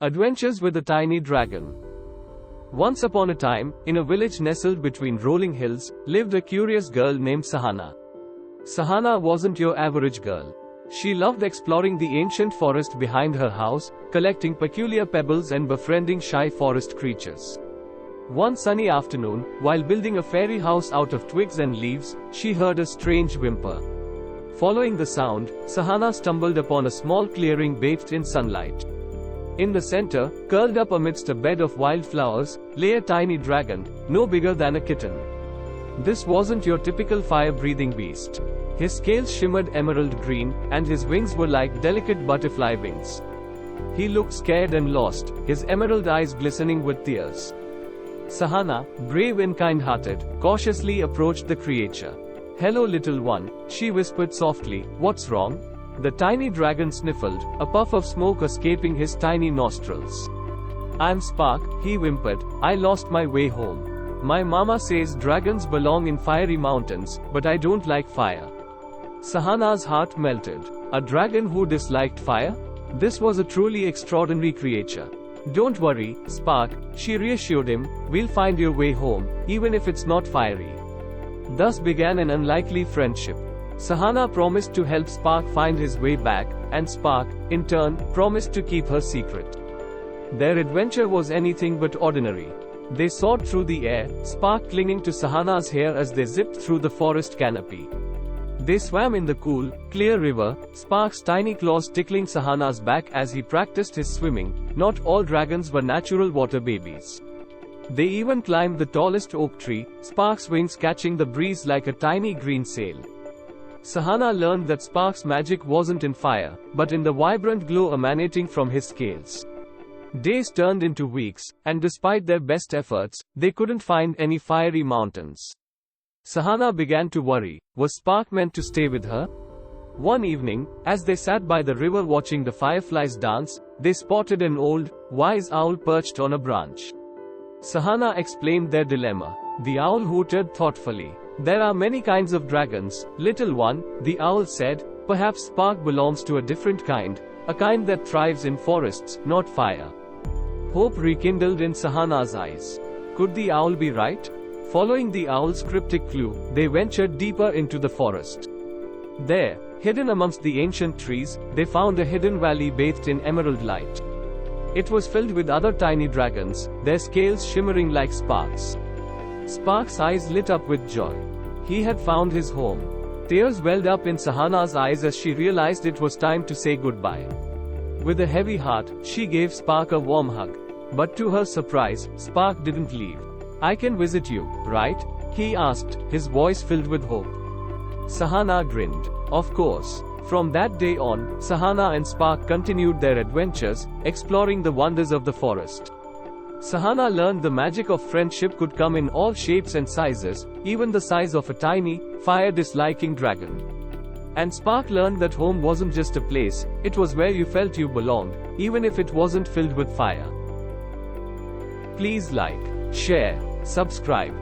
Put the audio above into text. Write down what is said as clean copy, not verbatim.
Adventures with a Tiny Dragon. Once upon a time, in a village nestled between rolling hills, lived a curious girl named Sahana. Sahana wasn't your average girl. She loved exploring the ancient forest behind her house, collecting peculiar pebbles and befriending shy forest creatures. One sunny afternoon, while building a fairy house out of twigs and leaves, she heard a strange whimper. Following the sound, Sahana stumbled upon a small clearing bathed in sunlight. In the center, curled up amidst a bed of wildflowers, lay a tiny dragon, no bigger than a kitten. This wasn't your typical fire-breathing beast. His scales shimmered emerald green, and his wings were like delicate butterfly wings. He looked scared and lost, his emerald eyes glistening with tears. Sahana, brave and kind-hearted, cautiously approached the creature. "Hello, little one," she whispered softly. "What's wrong?" The tiny dragon sniffled, a puff of smoke escaping his tiny nostrils. "I'm Spark," he whimpered. "I lost my way home. My mama says dragons belong in fiery mountains, but I don't like fire." Sahana's heart melted. A dragon who disliked fire? This was a truly extraordinary creature. "Don't worry, Spark," she reassured him. "We'll find your way home, even if it's not fiery." Thus began an unlikely friendship. Sahana promised to help Spark find his way back, and Spark, in turn, promised to keep her secret. Their adventure was anything but ordinary. They soared through the air, Spark clinging to Sahana's hair as they zipped through the forest canopy. They swam in the cool, clear river, Spark's tiny claws tickling Sahana's back as he practiced his swimming. Not all dragons were natural water babies. They even climbed the tallest oak tree, Spark's wings catching the breeze like a tiny green sail. Sahana learned that Spark's magic wasn't in fire, but in the vibrant glow emanating from his scales. Days turned into weeks, and despite their best efforts, they couldn't find any fiery mountains. Sahana began to worry. Was Spark meant to stay with her? One evening, as they sat by the river watching the fireflies dance, they spotted an old, wise owl perched on a branch. Sahana explained their dilemma. The owl hooted thoughtfully. "There are many kinds of dragons, little one," the owl said. "Perhaps Spark belongs to a different kind, a kind that thrives in forests, not fire." Hope rekindled in Sahana's eyes. Could the owl be right? Following the owl's cryptic clue, they ventured deeper into the forest. There, hidden amongst the ancient trees, they found a hidden valley bathed in emerald light. It was filled with other tiny dragons, their scales shimmering like sparks. Spark's eyes lit up with joy. He had found his home. Tears welled up in Sahana's eyes as she realized it was time to say goodbye. With a heavy heart, she gave Spark a warm hug. But to her surprise, Spark didn't leave. "I can visit you, right?" he asked, his voice filled with hope. Sahana grinned. "Of course." From that day on, Sahana and Spark continued their adventures, exploring the wonders of the forest. Sahana learned the magic of friendship could come in all shapes and sizes, even the size of a tiny, fire-disliking dragon. And Spark learned that home wasn't just a place, it was where you felt you belonged, even if it wasn't filled with fire. Please like, share, subscribe,